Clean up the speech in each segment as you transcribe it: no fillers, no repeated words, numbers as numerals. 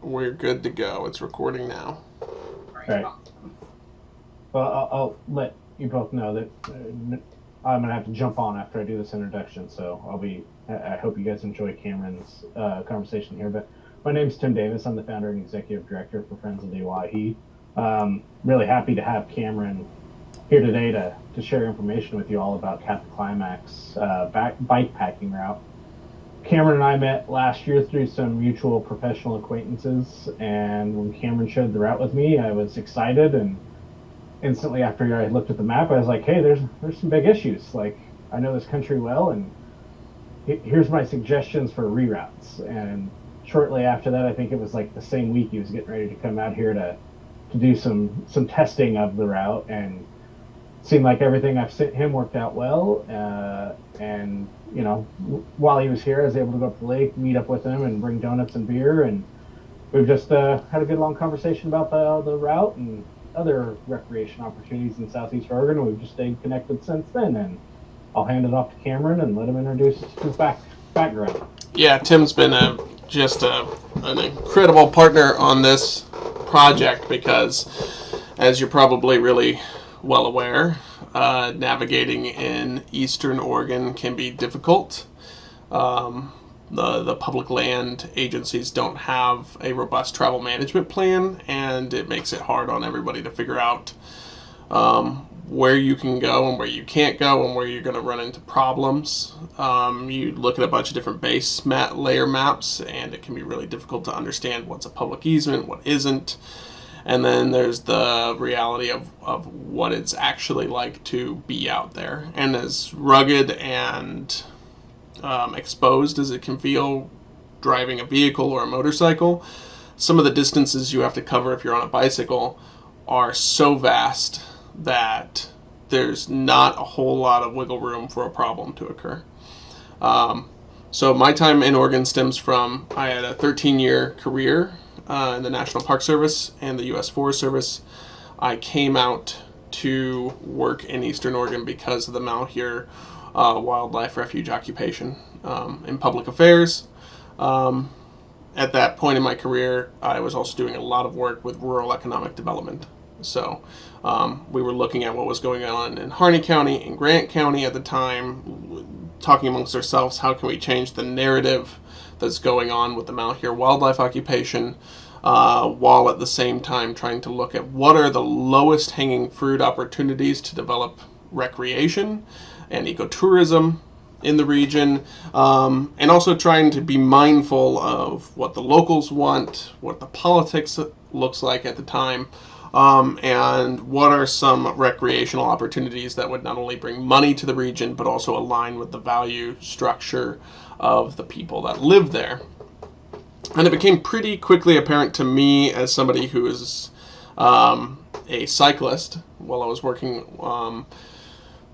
We're good to go. It's recording now. All right. Well, I'll let you both know that I'm gonna have to jump on after I do this introduction. So I hope you guys enjoy Cameron's conversation here. But my name's Tim Davis. I'm the founder and executive director for Friends of the Owyhee. Really happy to have Cameron here today to share information with you all about Cap the Climax bikepacking route. Cameron and I met last year through some mutual professional acquaintances, and when Cameron shared the route with me, I was excited, and instantly after I looked at the map, I was like, hey, there's some big issues. Like, I know this country well, and here's my suggestions for reroutes. And shortly after that, I think it was like the same week, he was getting ready to come out here to do some testing of the route, and seemed like everything I've sent him worked out well. And while he was here, I was able to go up the lake, meet up with him, and bring donuts and beer. And we've just had a good long conversation about the route and other recreation opportunities in Southeast Oregon. And we've just stayed connected since then. And I'll hand it off to Cameron and let him introduce his background. Yeah, Tim's been an incredible partner on this project because, as you're probably really well aware, navigating in Eastern Oregon can be difficult. The public land agencies don't have a robust travel management plan, and it makes it hard on everybody to figure out where you can go and where you can't go and where you're going to run into problems. You look at a bunch of different base layer maps, and it can be really difficult to understand what's a public easement, what isn't. And then there's the reality of what it's actually like to be out there. And as rugged and exposed as it can feel driving a vehicle or a motorcycle, some of the distances you have to cover if you're on a bicycle are so vast that there's not a whole lot of wiggle room for a problem to occur. So my time in Oregon stems from, I had a 13-year career in the National Park Service and the U.S. Forest Service. I came out to work in Eastern Oregon because of the Malheur Wildlife Refuge Occupation in public affairs. At that point in my career, I was also doing a lot of work with rural economic development. So we were looking at what was going on in Harney County and Grant County at the time, talking amongst ourselves, how can we change the narrative that's going on with the Malheur wildlife occupation, while at the same time trying to look at what are the lowest hanging fruit opportunities to develop recreation and ecotourism in the region, and also trying to be mindful of what the locals want, what the politics looks like at the time, and what are some recreational opportunities that would not only bring money to the region but also align with the value structure of the people that live there. And it became pretty quickly apparent to me, as somebody who is a cyclist, while I was working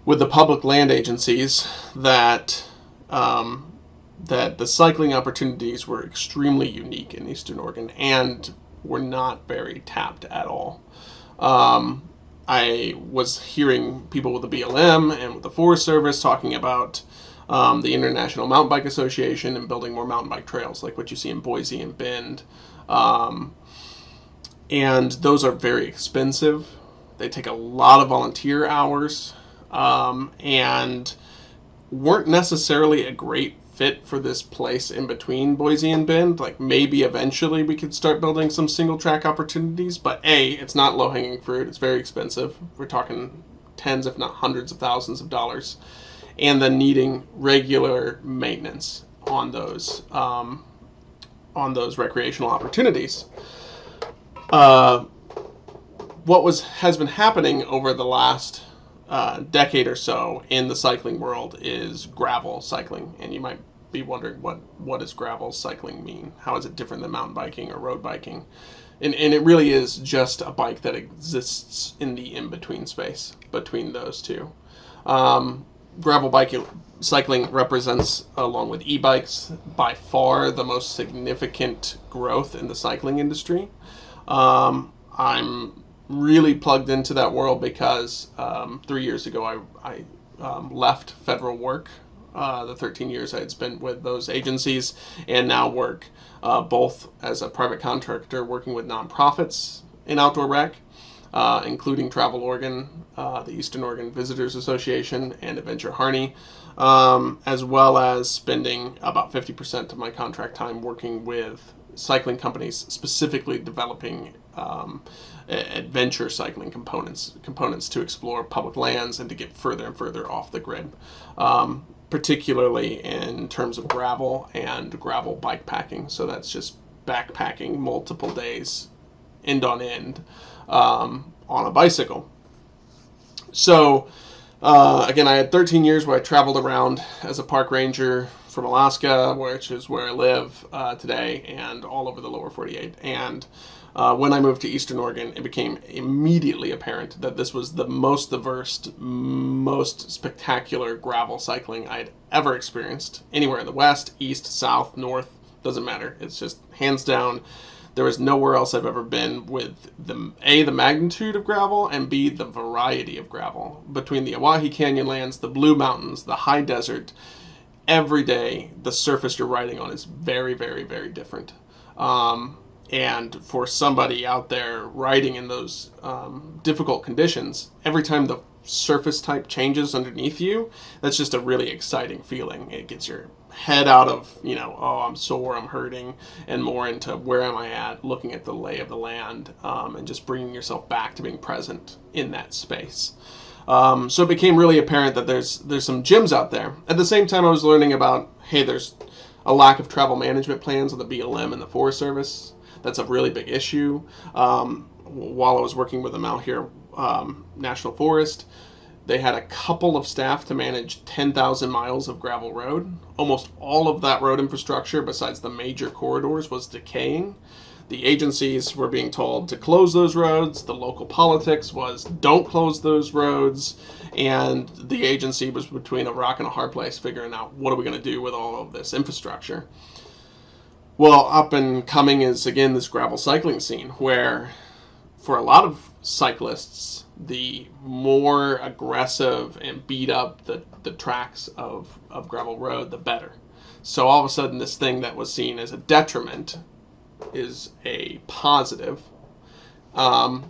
with the public land agencies, that the cycling opportunities were extremely unique in Eastern Oregon and were not very tapped at all. I was hearing people with the BLM and with the Forest Service talking about the International Mountain Bike Association and building more mountain bike trails like what you see in Boise and Bend. And those are very expensive. They take a lot of volunteer hours, and weren't necessarily a great fit for this place in between Boise and Bend. Like, maybe eventually we could start building some single track opportunities, but it's not low hanging fruit. It's very expensive. We're talking tens, if not hundreds of thousands of dollars. And then needing regular maintenance on those recreational opportunities. What has been happening over the last decade or so in the cycling world is gravel cycling, and you might be wondering what does gravel cycling mean? How is it different than mountain biking or road biking? And it really is just a bike that exists in the in-between space between those two. Gravel cycling represents, along with e-bikes, by far the most significant growth in the cycling industry. I'm really plugged into that world because 3 years ago I left federal work the 13 years I had spent with those agencies, and now work both as a private contractor working with nonprofits in outdoor rec, including Travel Oregon, the Eastern Oregon Visitors Association, and Adventure Harney, as well as spending about 50% of my contract time working with cycling companies, specifically developing adventure cycling components to explore public lands and to get further and further off the grid, particularly in terms of gravel and gravel bike packing. So that's just backpacking multiple days, end on end, on a bicycle. So again, I had 13 years where I traveled around as a park ranger from Alaska, which is where I live today, and all over the lower 48. And when I moved to Eastern Oregon, it became immediately apparent that this was the most diverse, most spectacular gravel cycling I'd ever experienced anywhere in the West, East, South, North, doesn't matter. It's just hands down. There was nowhere else I've ever been with the magnitude of gravel, and B, the variety of gravel. Between the Owyhee Canyonlands, the Blue Mountains, the high desert, every day the surface you're riding on is very, very, very different. And for somebody out there riding in those difficult conditions, every time the surface type changes underneath you, that's just a really exciting feeling. It gets your head out of, oh, I'm sore, I'm hurting, and more into where am I at, looking at the lay of the land, and just bringing yourself back to being present in that space. So it became really apparent that there's some gyms out there. At the same time, I was learning about, hey, there's a lack of travel management plans on the BLM and the Forest Service. That's a really big issue. While I was working with the Malheur National Forest, they had a couple of staff to manage 10,000 miles of gravel road. Almost all of that road infrastructure, besides the major corridors, was decaying. The agencies were being told to close those roads. The local politics was don't close those roads. And the agency was between a rock and a hard place figuring out what are we going to do with all of this infrastructure. Well, up and coming is, again, this gravel cycling scene where for a lot of cyclists, the more aggressive and beat up the tracks of gravel road, the better. So all of a sudden, this thing that was seen as a detriment is a positive. So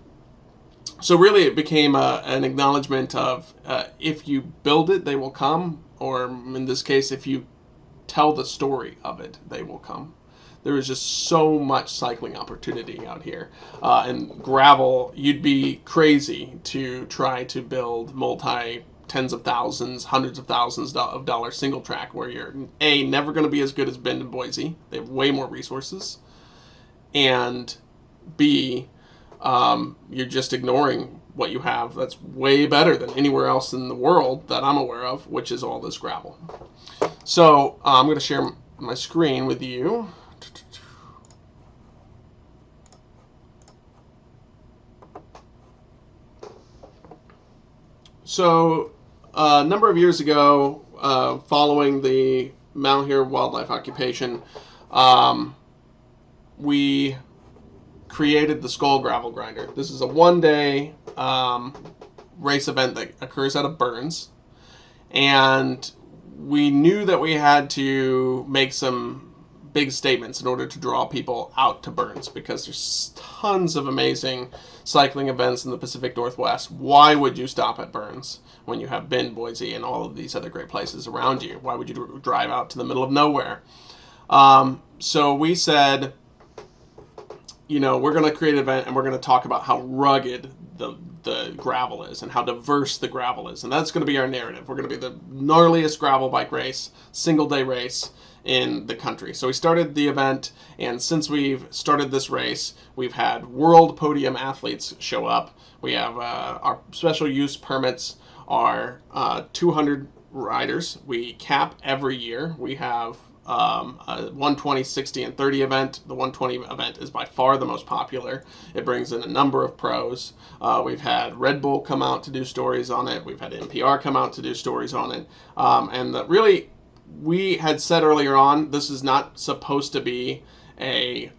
really it became an acknowledgement of if you build it, they will come, or in this case, if you tell the story of it, they will come. There is just so much cycling opportunity out here. And gravel, you'd be crazy to try to build tens of thousands, hundreds of thousands of dollars single track where you're, A, never going to be as good as Bend and Boise. They have way more resources. And B, you're just ignoring what you have that's way better than anywhere else in the world that I'm aware of, which is all this gravel. So I'm going to share my screen with you. So a number of years ago, following the Malheur Wildlife Occupation, we created the Skull Gravel Grinder. This is a one-day race event that occurs out of Burns, and we knew that we had to make some big statements in order to draw people out to Burns, because there's tons of amazing cycling events in the Pacific Northwest. Why would you stop at Burns when you have Bend, Boise, and all of these other great places around you? Why would you drive out to the middle of nowhere? So we said, we're going to create an event and we're going to talk about how rugged the gravel is and how diverse the gravel is. And that's going to be our narrative. We're going to be the gnarliest gravel bike race, single day race in the country. So we started the event, and since we've started this race, we've had world podium athletes show up. We have our special use permits are 200 riders. We cap every year. We have a 120, 60, and 30 event. The 120 event is by far the most popular. It brings in a number of pros. We've had Red Bull come out to do stories on it. We've had NPR come out to do stories on it. Really, we had said earlier on, this is not supposed to be an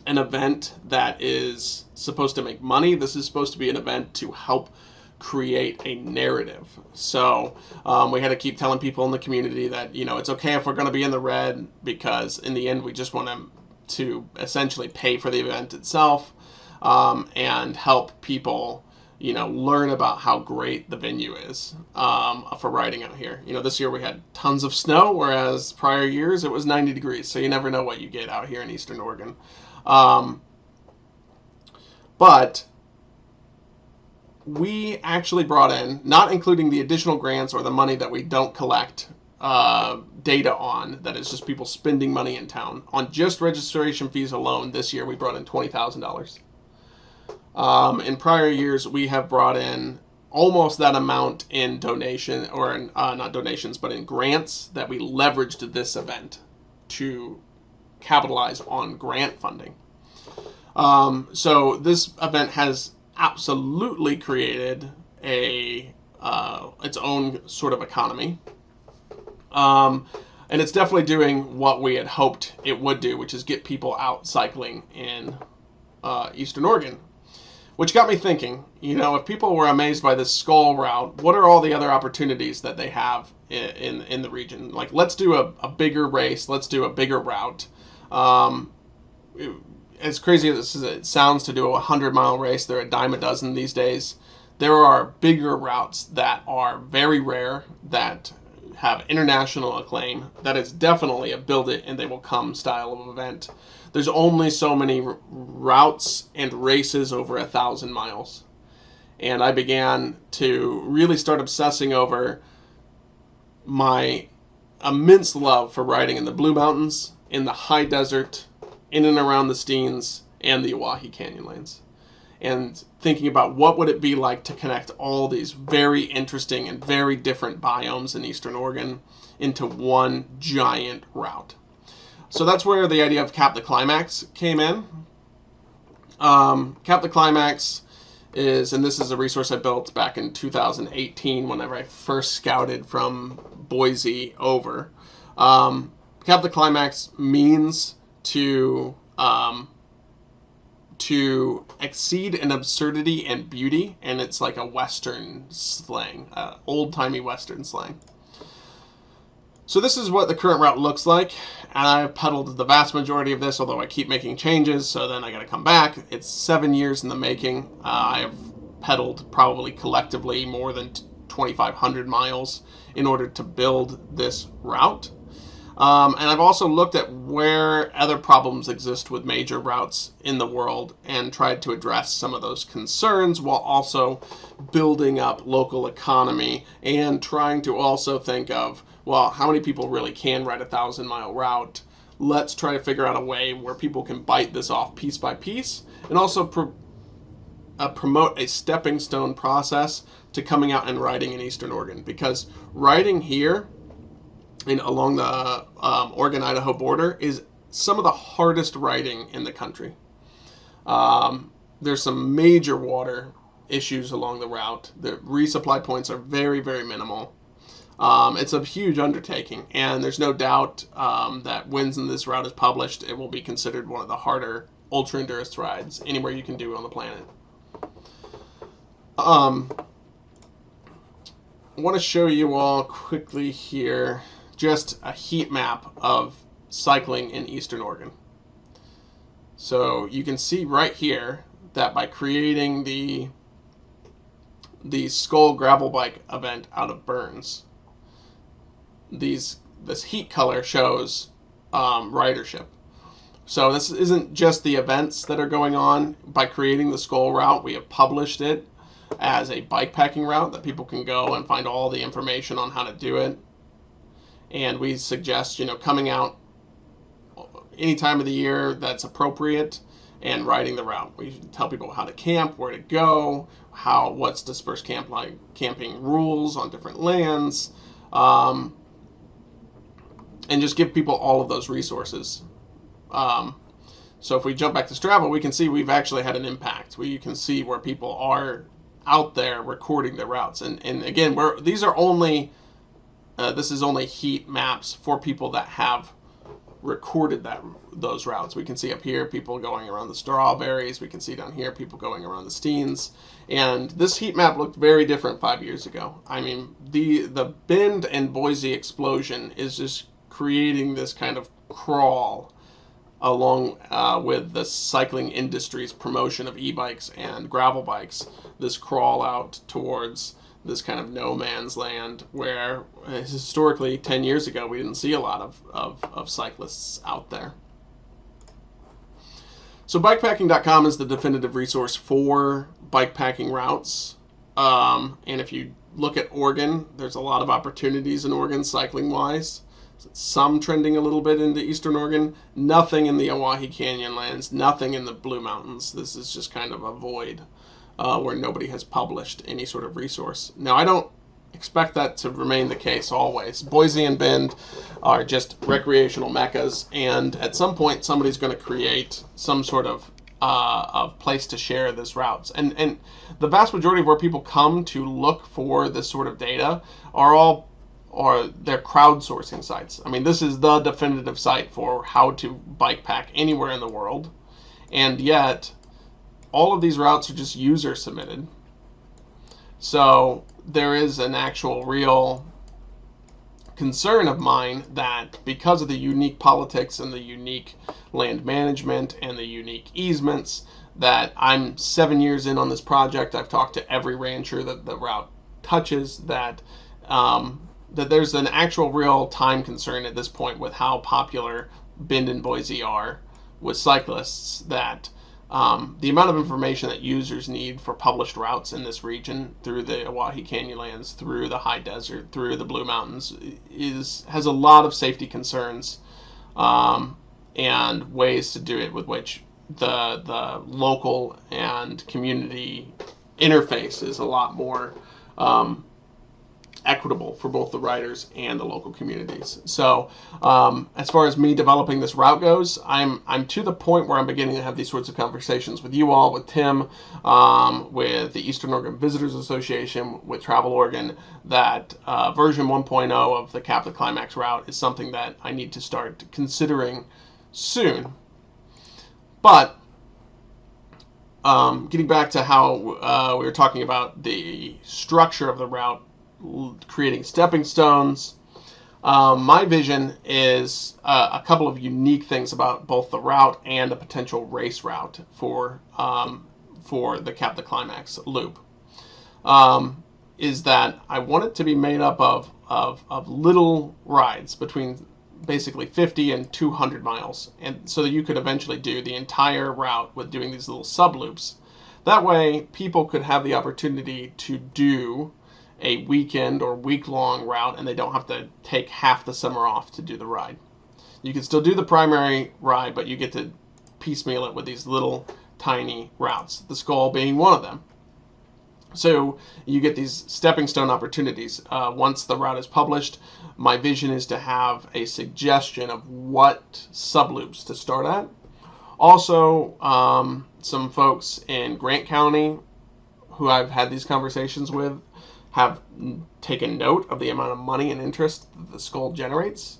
event that is supposed to make money. This is supposed to be an event to help create a narrative. So we had to keep telling people in the community that, you know, it's okay if we're going to be in the red, because in the end we just want to essentially pay for the event itself, and help people, you know, learn about how great the venue is for riding out here. You know, this year we had tons of snow, whereas prior years it was 90 degrees, so you never know what you get out here in Eastern Oregon. But we actually brought in, not including the additional grants or the money that we don't collect data on, that is just people spending money in town, on just registration fees alone, this year we brought in $20,000. In prior years, we have brought in almost that amount in donation, or in, not donations, but in grants that we leveraged this event to capitalize on grant funding. So this event has absolutely created its own sort of economy. And it's definitely doing what we had hoped it would do, which is get people out cycling in Eastern Oregon. Which got me thinking, you know, if people were amazed by this skull route, what are all the other opportunities that they have in the region? Like, let's do a bigger race, let's do a bigger route. As crazy as it sounds to do a 100-mile race, they're a dime a dozen these days. There are bigger routes that are very rare, that have international acclaim, that is definitely a build it and they will come style of event. There's only so many routes and races over 1,000 miles. And I began to really start obsessing over my immense love for riding in the Blue Mountains, in the high desert, in and around the Steens, and the Owyhee Canyonlands. And thinking about what would it be like to connect all these very interesting and very different biomes in Eastern Oregon into one giant route. So that's where the idea of Cap the Climax came in. Cap the Climax is, and this is a resource I built back in 2018 whenever I first scouted from Boise over. Cap the Climax means to exceed an absurdity and beauty, and it's like a Western slang, old-timey Western slang. So this is what the current route looks like, and I've pedaled the vast majority of this, although I keep making changes, so then I gotta come back. It's 7 years in the making. I've pedaled probably collectively more than 2,500 miles in order to build this route. And I've also looked at where other problems exist with major routes in the world and tried to address some of those concerns while also building up local economy and trying to also think of, well, how many people really can ride a 1,000-mile route? Let's try to figure out a way where people can bite this off piece by piece, and also promote a stepping stone process to coming out and riding in Eastern Oregon. Because riding here along the Oregon-Idaho border is some of the hardest riding in the country. There's some major water issues along the route. The resupply points are very, very minimal. It's a huge undertaking, and there's no doubt that when this route is published, it will be considered one of the harder ultra-endurance rides anywhere you can do on the planet. I want to show you all quickly here just a heat map of cycling in Eastern Oregon. So you can see right here that by creating the Skull Gravel Bike event out of Burns, this heat color shows ridership. So this isn't just the events that are going on. By creating the Skull route, we have published it as a bikepacking route that people can go and find all the information on how to do it. And we suggest, coming out any time of the year that's appropriate and riding the route. We tell people how to camp, where to go, what's dispersed camping rules on different lands, and just give people all of those resources. So if we jump back to Strava, we can see we've actually had an impact. You can see where people are out there recording their routes. And again, this is only heat maps for people that have recorded those routes. We can see up here people going around the strawberries. We can see down here people going around the Steens. And this heat map looked very different 5 years ago. I mean, the Bend and Boise explosion is just creating this kind of crawl along with the cycling industry's promotion of e-bikes and gravel bikes, this crawl out towards this kind of no man's land where historically 10 years ago we didn't see a lot of cyclists out there. So bikepacking.com is the definitive resource for bikepacking routes. And if you look at Oregon, there's a lot of opportunities in Oregon cycling-wise. Some trending a little bit into Eastern Oregon. Nothing in the Owyhee Canyonlands. Nothing in the Blue Mountains. This is just kind of a void where nobody has published any sort of resource. Now, I don't expect that to remain the case always. Boise and Bend are just recreational meccas, and at some point somebody's going to create some sort of place to share this routes. And the vast majority of where people come to look for this sort of data are they're crowdsourcing sites. I mean, this is the definitive site for how to bike pack anywhere in the world, and yet all of these routes are just user submitted. So there is an actual real concern of mine that because of the unique politics and the unique land management and the unique easements, that I'm 7 years in on this project. I've talked to every rancher that the route touches, that there's an actual real time concern at this point with how popular Bend and Boise are with cyclists, that the amount of information that users need for published routes in this region through the Owyhee Canyonlands, through the high desert, through the Blue Mountains has a lot of safety concerns and ways to do it with which the local and community interface is a lot more equitable for both the riders and the local communities. So as far as me developing this route goes, I'm to the point where I'm beginning to have these sorts of conversations with you all, with Tim, with the Eastern Oregon Visitors Association, with Travel Oregon, that version 1.0 of the Cap the Climax route is something that I need to start considering soon. But getting back to how we were talking about the structure of the route, creating stepping stones. My vision is a couple of unique things about both the route and a potential race route for the Cap the Climax loop. Is that I want it to be made up of little rides between basically 50 and 200 miles, and so that you could eventually do the entire route with doing these little sub loops. That way, people could have the opportunity to do a weekend or week-long route, and they don't have to take half the summer off to do the ride. You can still do the primary ride, but you get to piecemeal it with these little tiny routes, the Skull being one of them. So you get these stepping stone opportunities. Once the route is published, my vision is to have a suggestion of what subloops to start at. Also, some folks in Grant County who I've had these conversations with have taken note of the amount of money and interest that the Skull generates,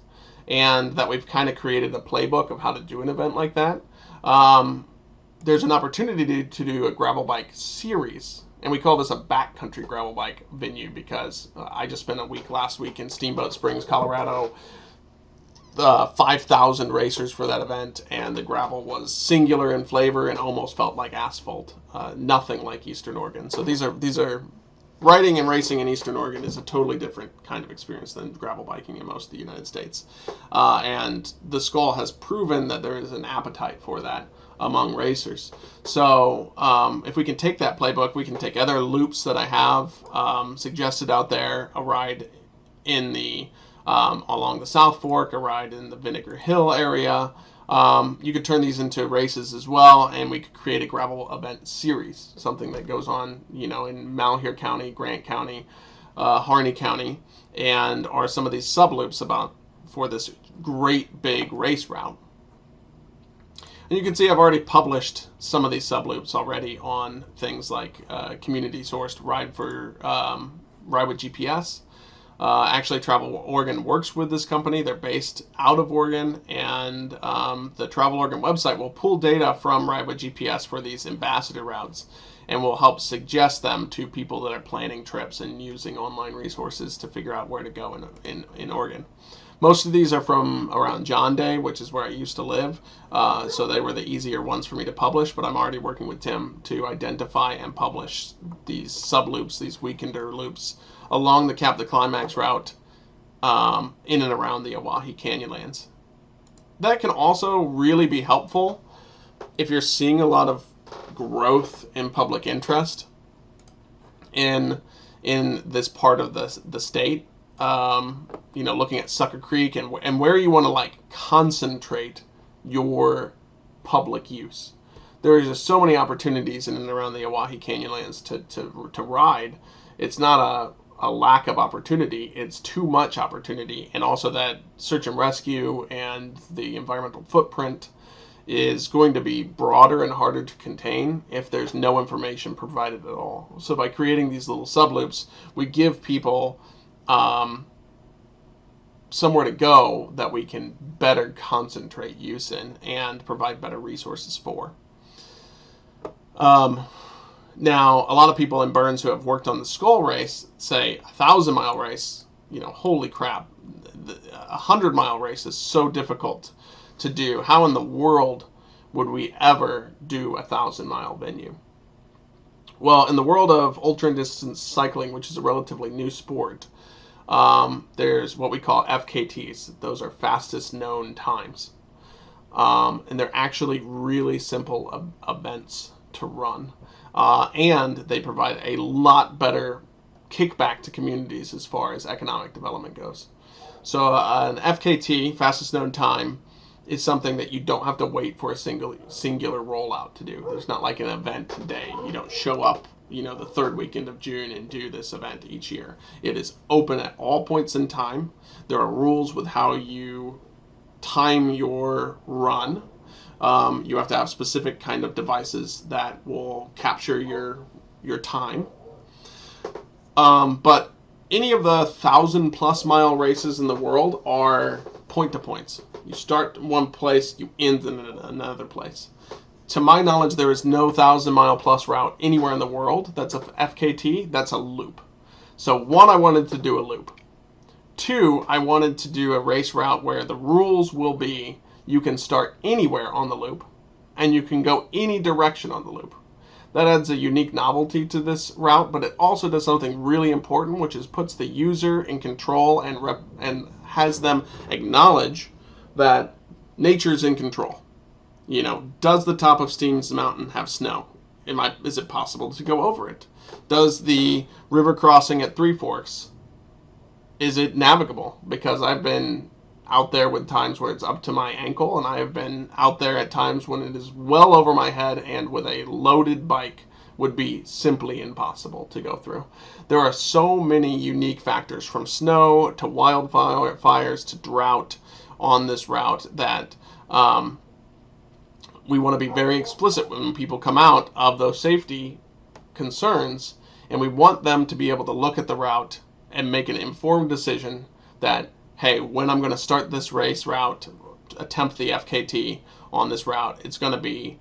and that we've kind of created a playbook of how to do an event like that. There's an opportunity to do a gravel bike series, and we call this a backcountry gravel bike venue because I just spent a week last week in Steamboat Springs, Colorado. 5,000 racers for that event, and the gravel was singular in flavor and almost felt like asphalt. Nothing like Eastern Oregon. So these are riding and racing in Eastern Oregon is a totally different kind of experience than gravel biking in most of the United States. And the Skull has proven that there is an appetite for that among racers. So if we can take that playbook, we can take other loops that I have suggested out there, a ride in the along the South Fork, a ride in the Vinegar Hill area. You could turn these into races as well, and we could create a gravel event series, something that goes on, in Malheur County, Grant County, Harney County, and are some of these subloops for this great big race route. And you can see I've already published some of these subloops already on things like community sourced Ride with GPS. Actually, Travel Oregon works with this company. They're based out of Oregon, and the Travel Oregon website will pull data from Ride with GPS for these ambassador routes and will help suggest them to people that are planning trips and using online resources to figure out where to go in Oregon. Most of these are from around John Day, which is where I used to live, so they were the easier ones for me to publish, but I'm already working with Tim to identify and publish these sub-loops, these weekender loops, along the Cap the Climax route in and around the Owyhee Canyonlands. That can also really be helpful if you're seeing a lot of growth in public interest in this part of the state. Looking at Sucker Creek and where you want to like concentrate your public use. There is just so many opportunities in and around the Owyhee Canyonlands to ride. It's not a lack of opportunity, it's too much opportunity, and also that search and rescue and the environmental footprint is going to be broader and harder to contain if there's no information provided at all. So by creating these little subloops, we give people somewhere to go that we can better concentrate use in and provide better resources for. Now, a lot of people in Burns who have worked on the Skull race say 1,000-mile race, holy crap, the 100-mile race is so difficult to do. How in the world would we ever do a 1,000-mile venue? Well, in the world of ultra-distance cycling, which is a relatively new sport, there's what we call FKTs. Those are fastest known times. And they're actually really simple events to run. And they provide a lot better kickback to communities as far as economic development goes. So an FKT, fastest known time, is something that you don't have to wait for a singular rollout to do. There's not like an event day. You don't show up, the third weekend of June and do this event each year. It is open at all points in time. There are rules with how you time your run. You have to have specific kind of devices that will capture your time. But any of the 1,000+ mile races in the world are point to points. You start in one place, you end in another place. To my knowledge, there is no 1,000-mile plus route anywhere in the world that's a FKT, that's a loop. So one, I wanted to do a loop. Two, I wanted to do a race route where the rules will be you can start anywhere on the loop and you can go any direction on the loop. That adds a unique novelty to this route, but it also does something really important, which is puts the user in control and has them acknowledge that nature's in control. Does the top of Steens Mountain have snow? Is it possible to go over it? Does the river crossing at Three Forks, is it navigable? Because I've been out there with times where it's up to my ankle, and I have been out there at times when it is well over my head and with a loaded bike would be simply impossible to go through. There are so many unique factors, from snow to wildfires to drought on this route, that we want to be very explicit when people come out of those safety concerns, and we want them to be able to look at the route and make an informed decision that, hey, when I'm going to start this race route, attempt the FKT on this route, it's going to be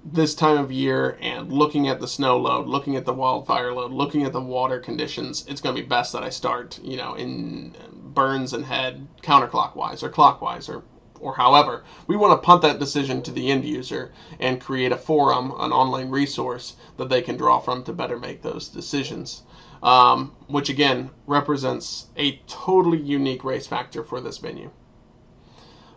this time of year, and looking at the snow load, looking at the wildfire load, looking at the water conditions, it's going to be best that I start, in Burns and head counterclockwise or clockwise or however. We want to punt that decision to the end user and create a forum, an online resource that they can draw from to better make those decisions. Which again represents a totally unique race factor for this venue.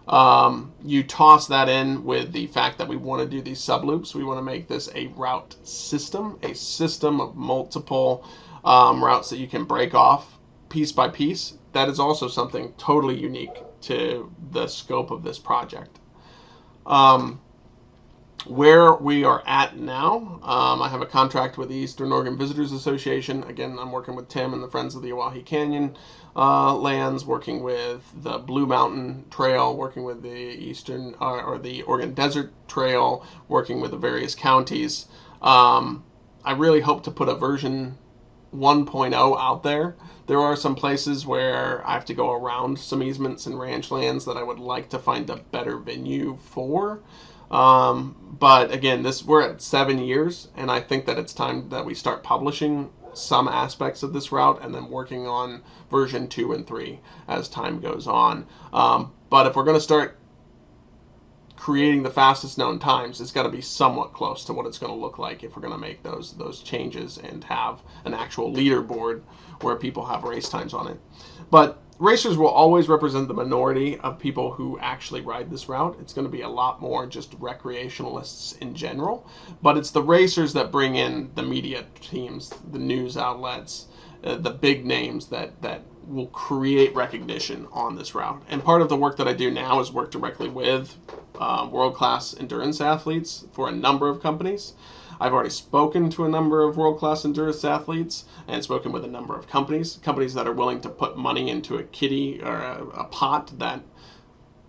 You toss that in with the fact that we want to do these subloops. We want to make this a route system, a system of multiple routes that you can break off piece by piece. That is also something totally unique to the scope of this project. Where we are at now, I have a contract with the Eastern Oregon Visitors Association. Again, I'm working with Tim and the Friends of the Owyhee Canyonlands, working with the Blue Mountain Trail, working with the the Oregon Desert Trail, working with the various counties. I really hope to put a version 1.0 out there. There are some places where I have to go around some easements and ranch lands that I would like to find a better venue for. But again, we're at 7 years, and I think that it's time that we start publishing some aspects of this route and then working on version 2 and 3 as time goes on. But if we're going to start creating the fastest known times, it's got to be somewhat close to what it's going to look like if we're going to make those changes and have an actual leaderboard where people have race times on it. But racers will always represent the minority of people who actually ride this route. It's going to be a lot more just recreationalists in general, but it's the racers that bring in the media teams, the news outlets, the big names that will create recognition on this route. And part of the work that I do now is work directly with world-class endurance athletes for a number of companies. I've already spoken to a number of world-class endurance athletes and spoken with a number of companies that are willing to put money into a kitty or a pot that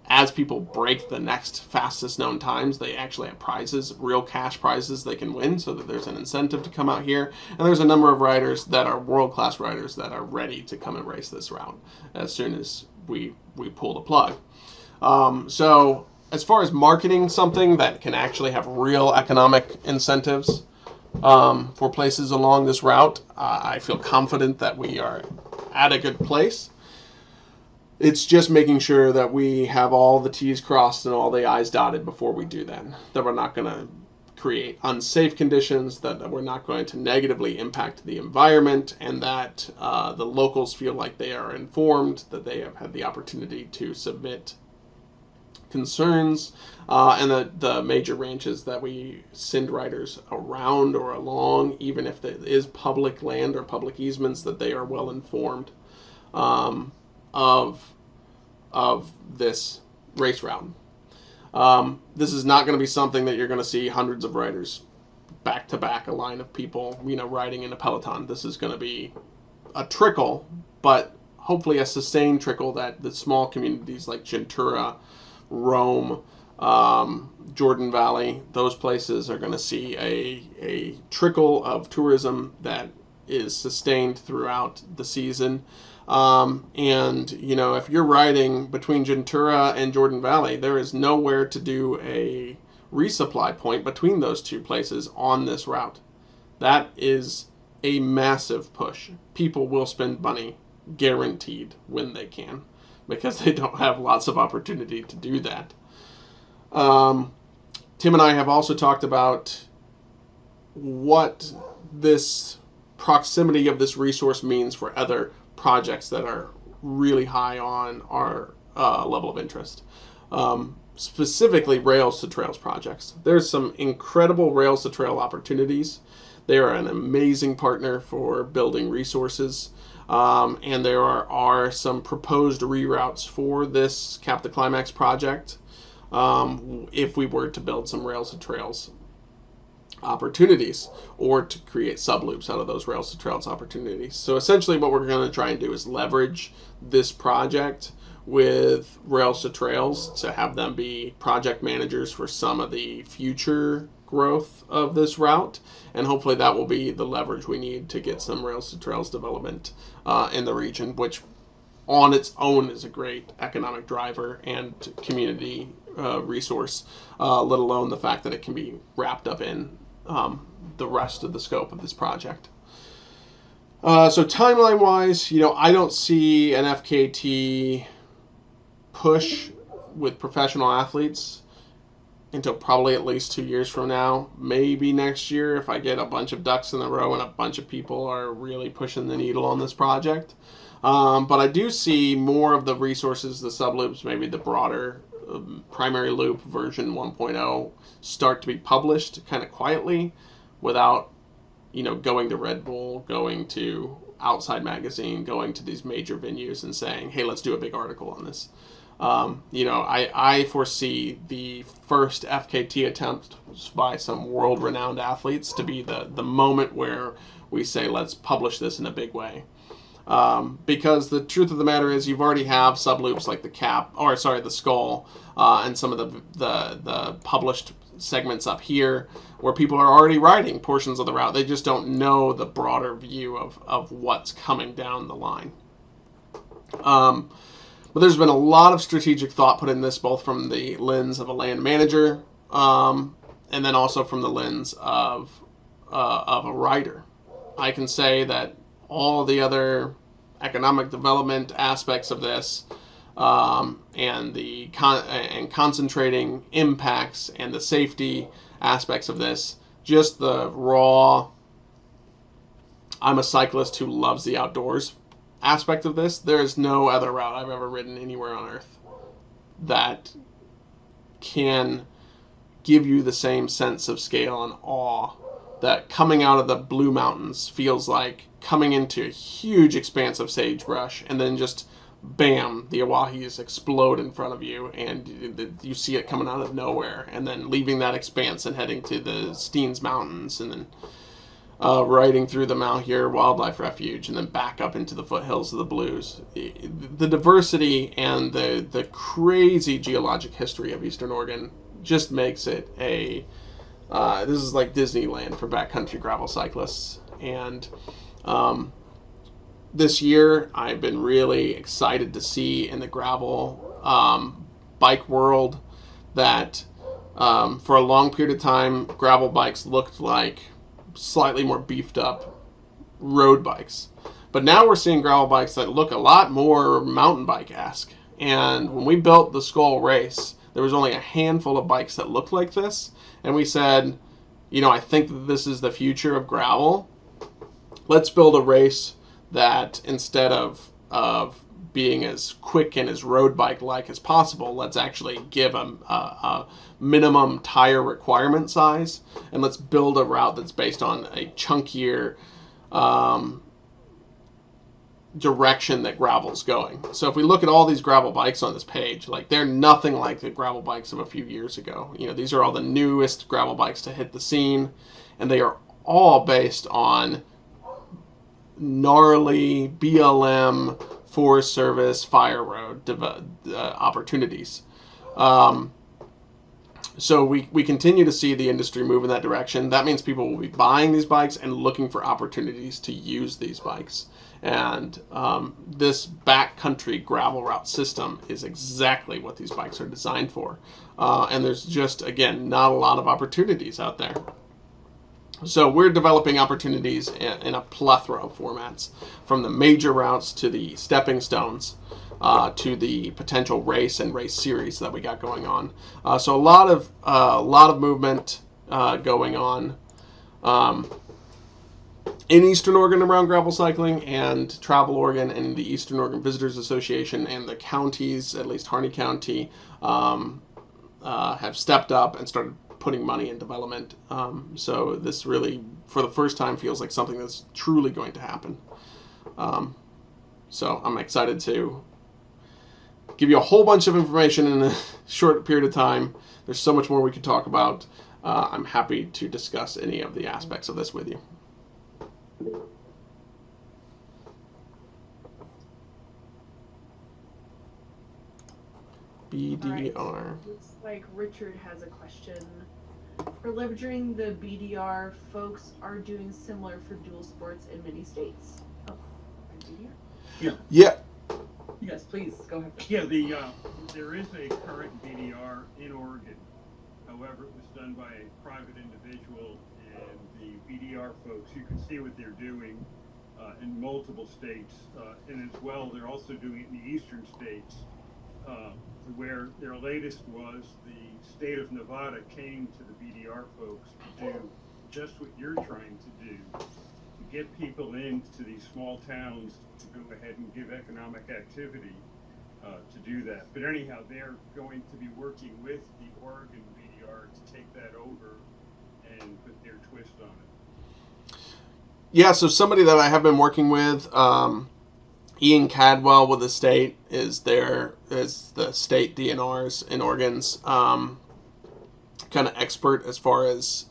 as people break the next fastest known times, they actually have prizes, real cash prizes they can win, so that there's an incentive to come out here. And there's a number of riders that are world-class riders that are ready to come and race this route as soon as we pull the plug. So as far as marketing something that can actually have real economic incentives for places along this route, I feel confident that we are at a good place. It's just making sure that we have all the T's crossed and all the I's dotted before we do that. That we're not going to create unsafe conditions, that we're not going to negatively impact the environment, and that the locals feel like they are informed, that they have had the opportunity to submit concerns, and the major ranches that we send riders around or along, even if it is public land or public easements, that they are well informed of this race route. This is not going to be something that you're going to see hundreds of riders back to back, a line of people, riding in a peloton. This is going to be a trickle, but hopefully a sustained trickle that the small communities like Ventura, Rome, Jordan Valley, those places are going to see a trickle of tourism that is sustained throughout the season. And if you're riding between Ventura and Jordan Valley, there is nowhere to do a resupply point between those two places on this route. That is a massive push. People will spend money, guaranteed, when they can, because they don't have lots of opportunity to do that. Tim and I have also talked about what this proximity of this resource means for other projects that are really high on our level of interest. Specifically rails to trails projects. There's some incredible rails to trail opportunities. They are an amazing partner for building resources. And there are some proposed reroutes for this Cap the Climax project if we were to build some rails to trails opportunities, or to create subloops out of those rails to trails opportunities. So essentially what we're going to try and do is leverage this project with rails to trails to have them be project managers for some of the future growth of this route, and hopefully that will be the leverage we need to get some rails to trails development in the region, which on its own is a great economic driver and community resource, let alone the fact that it can be wrapped up in the rest of the scope of this project. So timeline wise, I don't see an FKT push with professional athletes until probably at least 2 years from now, maybe next year if I get a bunch of ducks in a row and a bunch of people are really pushing the needle on this project. But I do see more of the resources, the subloops, maybe the broader primary loop version 1.0 start to be published kind of quietly without, going to Red Bull, going to Outside Magazine, going to these major venues and saying, hey, let's do a big article on this. I foresee the first FKT attempt by some world-renowned athletes to be the moment where we say, let's publish this in a big way. Because the truth of the matter is you've already have subloops like the Skull, and some of the published segments up here where people are already riding portions of the route. They just don't know the broader view of what's coming down the line. But there's been a lot of strategic thought put in this, both from the lens of a land manager, and then also from the lens of a rider. I can say that all the other economic development aspects of this, and concentrating impacts and the safety aspects of this, just the raw, I'm a cyclist who loves the outdoors aspect of this, there is no other route I've ever ridden anywhere on earth that can give you the same sense of scale and awe that coming out of the Blue Mountains feels like coming into a huge expanse of sagebrush, and then just bam, the Owyahees explode in front of you, and you see it coming out of nowhere, and then leaving that expanse and heading to the Steens Mountains, and then riding through the Malheur Wildlife Refuge, and then back up into the foothills of the Blues. The diversity and the crazy geologic history of Eastern Oregon just makes it this is like Disneyland for backcountry gravel cyclists. And this year, I've been really excited to see in the gravel bike world that for a long period of time, gravel bikes looked like slightly more beefed up road bikes. But now we're seeing gravel bikes that look a lot more mountain bike-esque. And when we built the Skull Race, there was only a handful of bikes that looked like this. And we said, I think that this is the future of gravel. Let's build a race that instead of being as quick and as road bike-like as possible, let's actually give a minimum tire requirement size, and let's build a route that's based on a chunkier direction that gravel's going. So if we look at all these gravel bikes on this page, like, they're nothing like the gravel bikes of a few years ago. These are all the newest gravel bikes to hit the scene, and they are all based on gnarly BLM, Forest Service, fire road opportunities. So we continue to see the industry move in that direction. That means people will be buying these bikes and looking for opportunities to use these bikes. And this backcountry gravel route system is exactly what these bikes are designed for. And there's just, again, not a lot of opportunities out there. So we're developing opportunities in a plethora of formats, from the major routes to the stepping stones, to the potential race and race series that we got going on. So a lot of movement going on in Eastern Oregon around gravel cycling, and Travel Oregon and the Eastern Oregon Visitors Association and the counties, at least Harney County, have stepped up and started putting money in development. So this really, for the first time, feels like something that's truly going to happen. So I'm excited to give you a whole bunch of information in a short period of time. There's so much more we could talk about. I'm happy to discuss any of the aspects of this with you. BDR. Right. Looks like Richard has a question. For leveraging the BDR, folks are doing similar for dual sports in many states. Oh, BDR? Yeah. Yes, please, go ahead. Yeah, there is a current BDR in Oregon. However, it was done by a private individual, and the BDR folks, you can see what they're doing in multiple states. And as well, they're also doing it in the eastern states, where their latest was the state of Nevada came to the BDR folks to do just what you're trying to do, to get people into these small towns to go ahead and give economic activity to do that. But anyhow, they're going to be working with the Oregon BDR to take that over and put their twist on it. Yeah, so somebody that I have been working with, Ian Cadwell with the state, is the state DNRs in Oregon's kind of expert as far as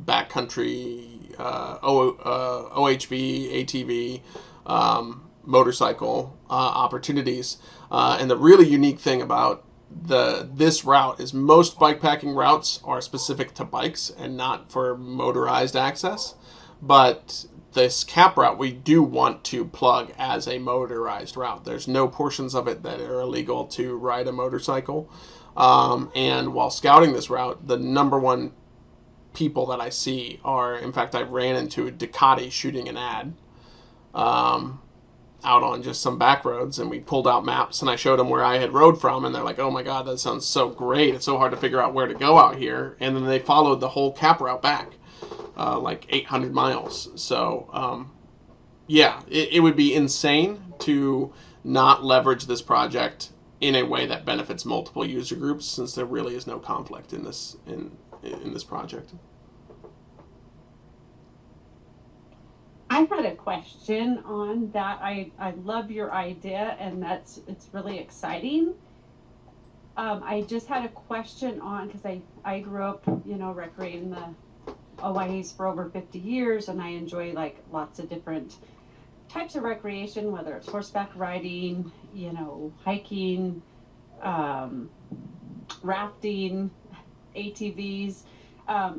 backcountry, OHV, ATV, motorcycle opportunities. And the really unique thing about this route is most bikepacking routes are specific to bikes and not for motorized access. But this cap route we do want to plug as a motorized route. There's no portions of it that are illegal to ride a motorcycle. And while scouting this route, the number one people that I see are, in fact, I ran into a Ducati shooting an ad out on just some back roads, and we pulled out maps and I showed them where I had rode from, and they're like, oh my god, that sounds so great, it's so hard to figure out where to go out here. And then they followed the whole cap route back, like 800 miles. So yeah, it would be insane to not leverage this project in a way that benefits multiple user groups, since there really is no conflict in this project. I had a question on that. I love your idea, and it's really exciting. I just had a question on, because I grew up, recreating the Owyhees for over 50 years, and I enjoy like lots of different types of recreation, whether it's horseback riding, hiking, rafting, ATVs.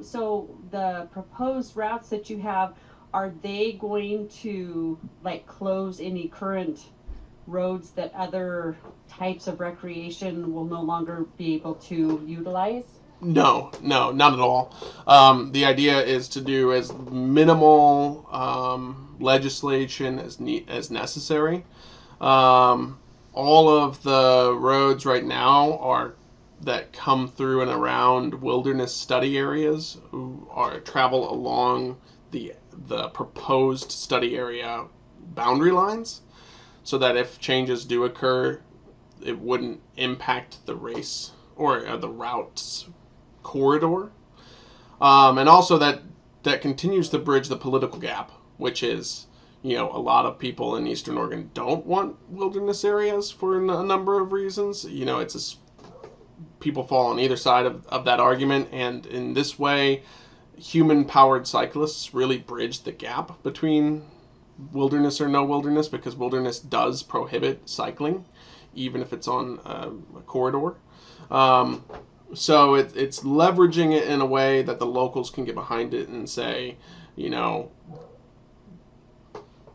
So the proposed routes that you have, are they going to like close any current roads that other types of recreation will no longer be able to utilize? No, not at all. The idea is to do as minimal legislation as necessary. All of the roads right now that come through and around wilderness study areas travel along the proposed study area boundary lines, so that if changes do occur, it wouldn't impact the race or the route's corridor. And also that continues to bridge the political gap, which is, a lot of people in Eastern Oregon don't want wilderness areas for a number of reasons. People fall on either side of that argument, and in this way, human-powered cyclists really bridge the gap between wilderness or no wilderness, because wilderness does prohibit cycling, even if it's on a corridor. So it's leveraging it in a way that the locals can get behind it and say,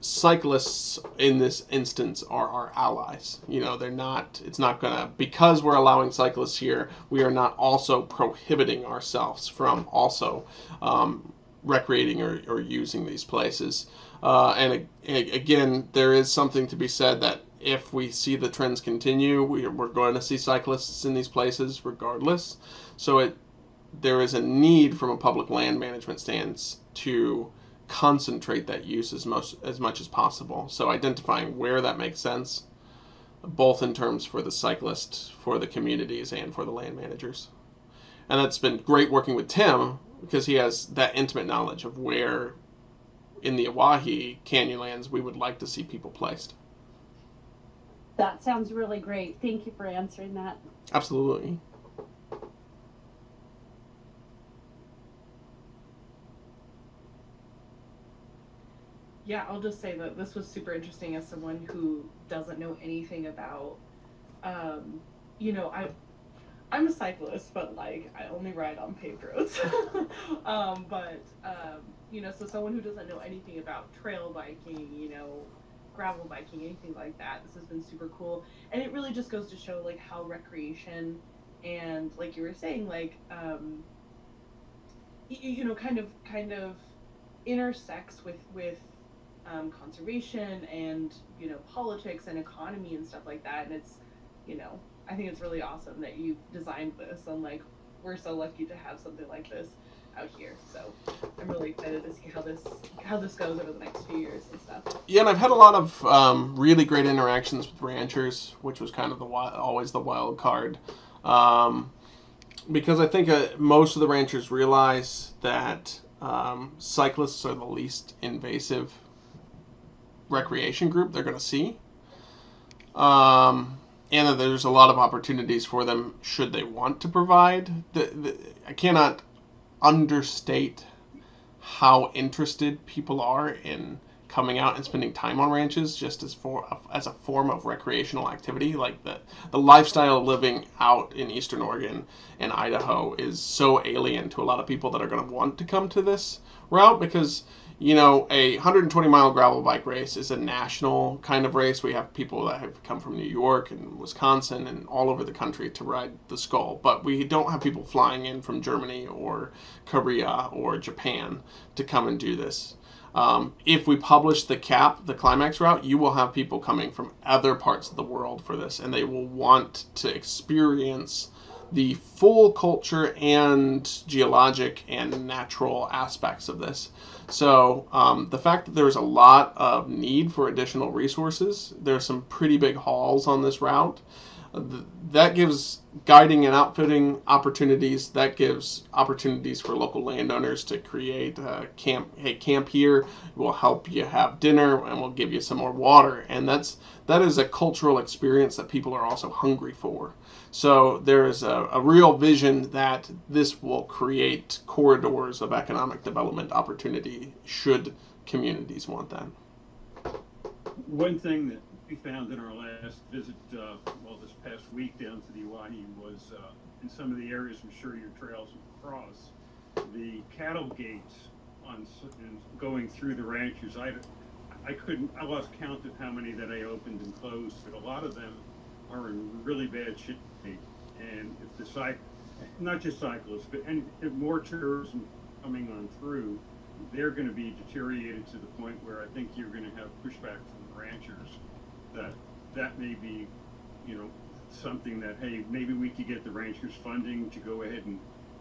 cyclists in this instance are our allies. It's not gonna, because we're allowing cyclists here, we are not also prohibiting ourselves from also recreating or using these places. And again, there is something to be said that if we see the trends continue, we're going to see cyclists in these places regardless. So there is a need from a public land management stance to concentrate that use as much as possible. So identifying where that makes sense, both in terms for the cyclists, for the communities, and for the land managers. And that's been great working with Tim, because he has that intimate knowledge of where in the Owyhee Canyonlands we would like to see people placed. That sounds really great. Thank you for answering that. Absolutely. Yeah, I'll just say that this was super interesting as someone who doesn't know anything about, I'm a cyclist, but like I only ride on paved roads. So someone who doesn't know anything about trail biking, gravel biking, anything like that, this has been super cool. And it really just goes to show like how recreation and, like you were saying, like kind of intersects with conservation and politics and economy and stuff like that. And it's I think it's really awesome that you've designed this, and like we're so lucky to have something like this out here. So I'm really excited to see how this goes over the next few years and stuff. Yeah, and I've had a lot of really great interactions with ranchers, which was kind of always the wild card, because I think most of the ranchers realize that cyclists are the least invasive recreation group they're going to see, and that there's a lot of opportunities for them should they want to provide. I cannot understate how interested people are in coming out and spending time on ranches just as a form of recreational activity. Like the lifestyle of living out in Eastern Oregon and Idaho is so alien to a lot of people that are going to want to come to this route, because a 120-mile gravel bike race is a national kind of race. We have people that have come from New York and Wisconsin and all over the country to ride the Skull, but we don't have people flying in from Germany or Korea or Japan to come and do this. If we publish the Cap, the Climax route, you will have people coming from other parts of the world for this, and they will want to experience the full culture and geologic and natural aspects of this. So the fact that there's a lot of need for additional resources, there's some pretty big hauls on this route. That gives guiding and outfitting opportunities. That gives opportunities for local landowners to create a camp. Hey, camp here. We'll help you have dinner, and we'll give you some more water. And that is a cultural experience that people are also hungry for. So there is a real vision that this will create corridors of economic development opportunity should communities want that. One thing that we found in our last visit, this past week down to the Owyhee, was in some of the areas I'm sure your trails will cross, the cattle gates going through the ranches. I lost count of how many that I opened and closed, but a lot of them are in really bad shape. And if not just cyclists, but if more tourism coming on through, they're going to be deteriorated to the point where I think you're going to have pushback from the ranchers that may be, something that, hey, maybe we could get the ranchers funding to go ahead and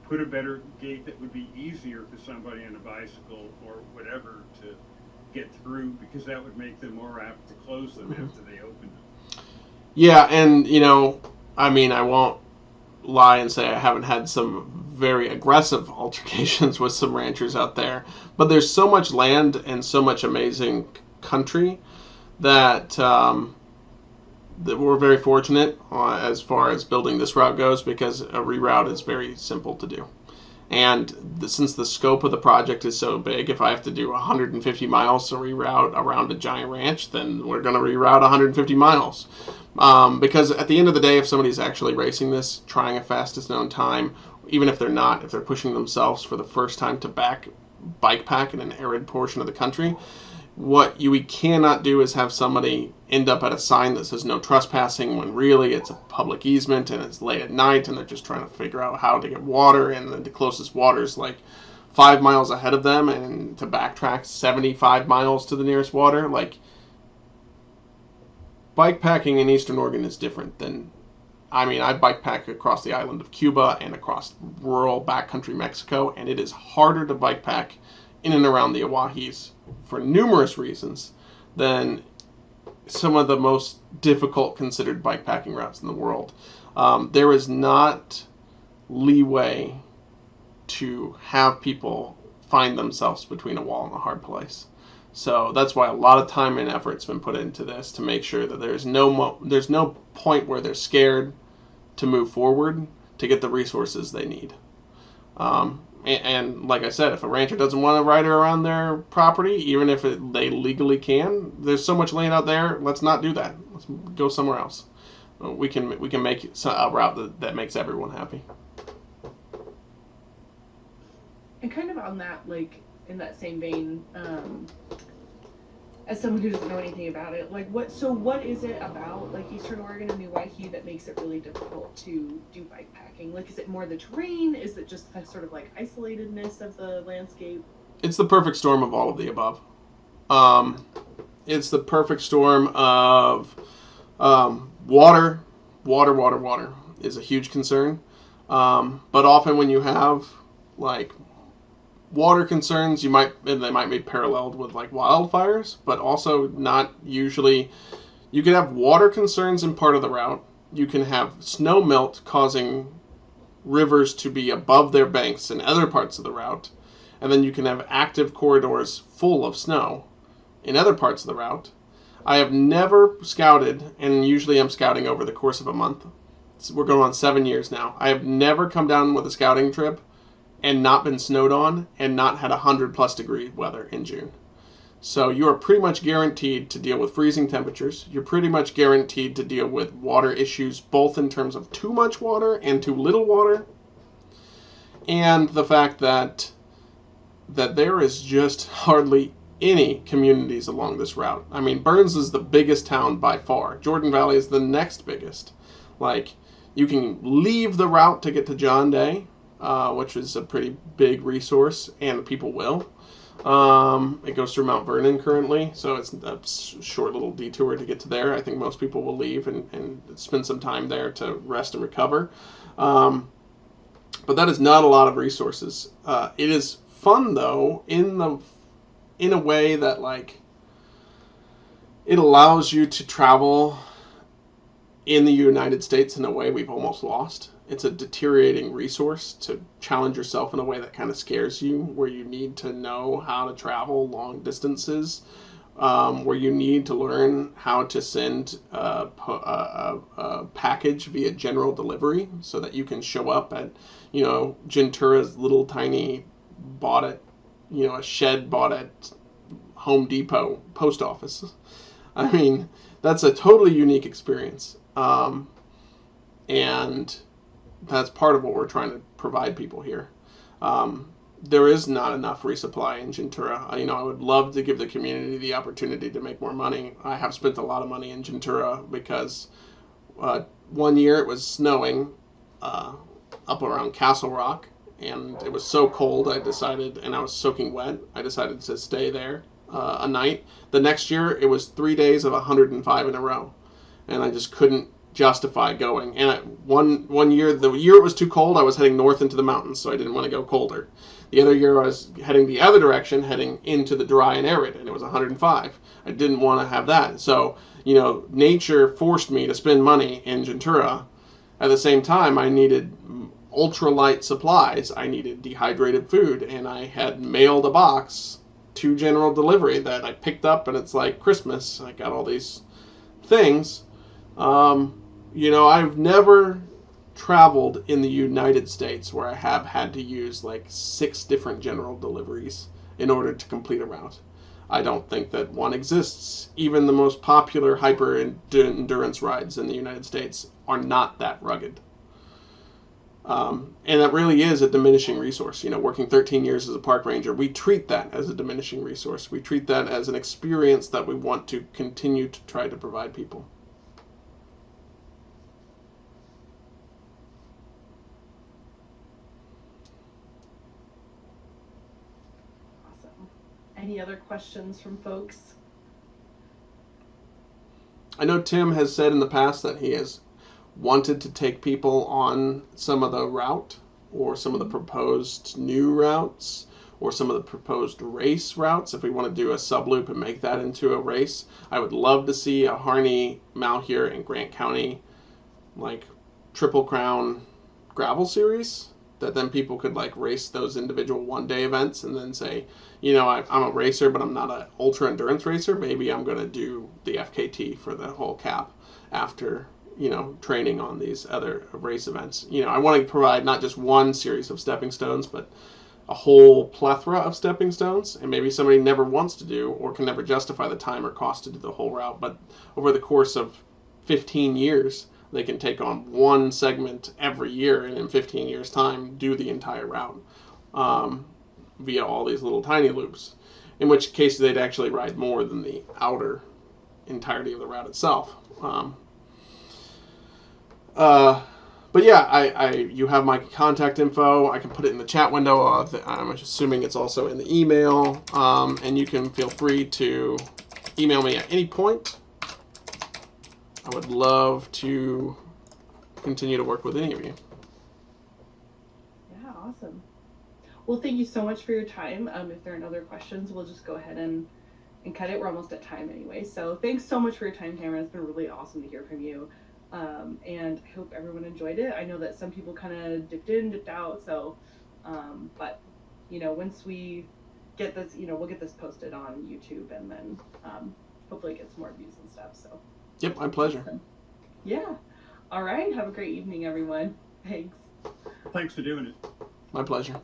put a better gate that would be easier for somebody on a bicycle or whatever to get through, because that would make them more apt to close them after they open them. Yeah, and I won't lie and say I haven't had some very aggressive altercations with some ranchers out there, but there's so much land and so much amazing country that we're very fortunate as far as building this route goes, because a reroute is very simple to do. And since the scope of the project is so big, if I have to do 150 miles to reroute around a giant ranch, then we're going to reroute 150 miles. Because at the end of the day, if somebody's actually racing this, trying a fastest known time, even if they're not, if they're pushing themselves for the first time to bike pack in an arid portion of the country, what we cannot do is have somebody end up at a sign that says no trespassing when really it's a public easement and it's late at night and they're just trying to figure out how to get water, and the closest water is like 5 miles ahead of them, and to backtrack 75 miles to the nearest water. Like, bike packing in Eastern Oregon is different than, I bike pack across the island of Cuba and across rural backcountry Mexico, and it is harder to bike pack in and around the Owyahees for numerous reasons than some of the most difficult considered bikepacking routes in the world. There is not leeway to have people find themselves between a wall and a hard place. So that's why a lot of time and effort's been put into this to make sure that there's no point where they're scared to move forward to get the resources they need. And like I said, if a rancher doesn't want to ride around their property, even if they legally can, there's so much land out there. Let's not do that. Let's go somewhere else. We can make a route that makes everyone happy. And kind of on that, like in that same vein, as someone who doesn't know anything about it, like what is it about like Eastern Oregon and the Owyhee that makes it really difficult to do bike packing? Like, is it more the terrain? Is it just the sort of like isolatedness of the landscape? It's the perfect storm of all of the above. It's the perfect storm of water is a huge concern. But often when you have like water concerns, they might be paralleled with like wildfires, but also not usually. You can have water concerns in part of the route. You can have snow melt causing rivers to be above their banks in other parts of the route. And then you can have active corridors full of snow in other parts of the route. I have never scouted, and usually I'm scouting over the course of a month. So we're going on 7 years now. I have never come down with a scouting trip and not been snowed on and not had 100+ degree weather in June. So you are pretty much guaranteed to deal with freezing temperatures. You're pretty much guaranteed to deal with water issues, both in terms of too much water and too little water. And the fact that there is just hardly any communities along this route. I mean, Burns is the biggest town by far. Jordan Valley is the next biggest. Like, you can leave the route to get to John Day, which is a pretty big resource, and people will. It goes through Mount Vernon currently, so it's a short little detour to get to there. I think most people will leave and spend some time there to rest and recover. But that is not a lot of resources. It is fun, though, in a way that, like, it allows you to travel in the United States in a way we've almost lost. It's a deteriorating resource to challenge yourself in a way that kind of scares you, where you need to know how to travel long distances, where you need to learn how to send a package via general delivery so that you can show up at, Gentura's little tiny a shed bought at Home Depot post office. I mean, that's a totally unique experience. And that's part of what we're trying to provide people here. There is not enough resupply in Gentura. I would love to give the community the opportunity to make more money. I have spent a lot of money in Gentura because one year it was snowing up around Castle Rock, and it was so cold and I was soaking wet, I decided to stay there a night. The next year, it was 3 days of 105 in a row, and I just couldn't justify going. And one year, the year it was too cold, I was heading north into the mountains, so I didn't want to go colder. The other year, I was heading the other direction, heading into the dry and arid, and it was 105. I didn't want to have that. So, nature forced me to spend money in Gentura. At the same time, I needed ultralight supplies. I needed dehydrated food, and I had mailed a box to general delivery that I picked up, and it's like Christmas. I got all these things. I've never traveled in the United States where I have had to use like 6 different general deliveries in order to complete a route. I don't think that one exists. Even the most popular hyper endurance rides in the United States are not that rugged. And that really is a diminishing resource. Working 13 years as a park ranger, we treat that as a diminishing resource. We treat that as an experience that we want to continue to try to provide people. Awesome. Any other questions from folks? I know Tim has said in the past that he has wanted to take people on some of the route, or some of the proposed new routes, or some of the proposed race routes. If we want to do a subloop and make that into a race, I would love to see a Harney, Malheur, and Grant County like Triple Crown gravel series that then people could like race those individual one-day events and then say, I'm a racer, but I'm not an ultra endurance racer. Maybe I'm going to do the FKT for the whole Cap after training on these other race events. I want to provide not just one series of stepping stones, but a whole plethora of stepping stones. And maybe somebody never wants to do or can never justify the time or cost to do the whole route. But over the course of 15 years, they can take on one segment every year, and in 15 years' time, do the entire route via all these little tiny loops. In which case, they'd actually ride more than the outer entirety of the route itself. But yeah, you have my contact info. I can put it in the chat window. I'm assuming it's also in the email. And you can feel free to email me at any point. I would love to continue to work with any of you. Yeah, awesome. Well, thank you so much for your time. If there are no other questions, we'll just go ahead and cut it. We're almost at time anyway. So thanks so much for your time, Cameron. It's been really awesome to hear from you. And I hope everyone enjoyed it. I know that some people kind of dipped in, dipped out. So, but, once we get this, we'll get this posted on YouTube and then hopefully get some more views and stuff. So. Yep, my pleasure. Yeah. All right. Have a great evening, everyone. Thanks. Thanks for doing it. My pleasure.